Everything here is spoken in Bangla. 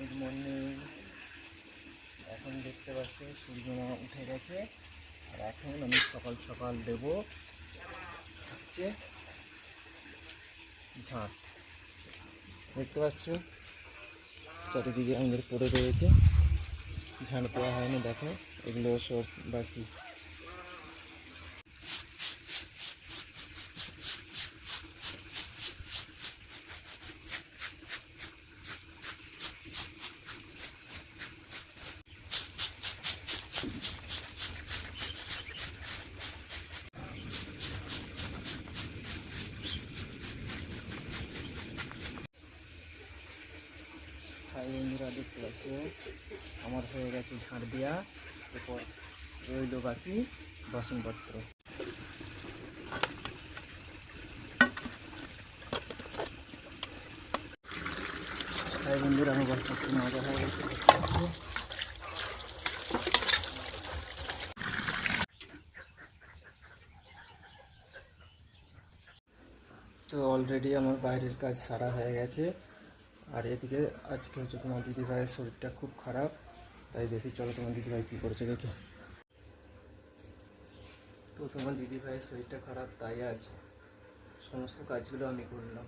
Good morning. এখন দেখতে পাচ্ছ সূর্য উঠে গেছে, আর এখন আমি সকাল সকাল দেব হচ্ছে ঝাঁট। দেখতে পাচ্ছ চারিদিকে আমাদের পড়ে রয়েছে, ঝাঁট দেওয়া হয়নি। দেখো এগুলো সব বাকি। হাই বন্ধুরা, দেখতে পাচ্ছ আমার হয়ে গেছে ঝাঁট দেওয়া, এরপর রইল বাকি বাসনপত্র। হাই বন্ধুরা, আমার বাসনপত্র মাজা হয়ে গেছে। তো অলরেডি আমার বাইরের কাজ সারা হয়ে গেছে, আর এদিকে আজকে হচ্ছে তোমার দিদিভাইয়ের শরীরটা খুব খারাপ, তাই দেখি চলো তোমার দিদিভাই কী করেছে দেখি। তো তোমার দিদিভাইয়ের শরীরটা খারাপ, তাই আজ সমস্ত কাজগুলো আমি করলাম।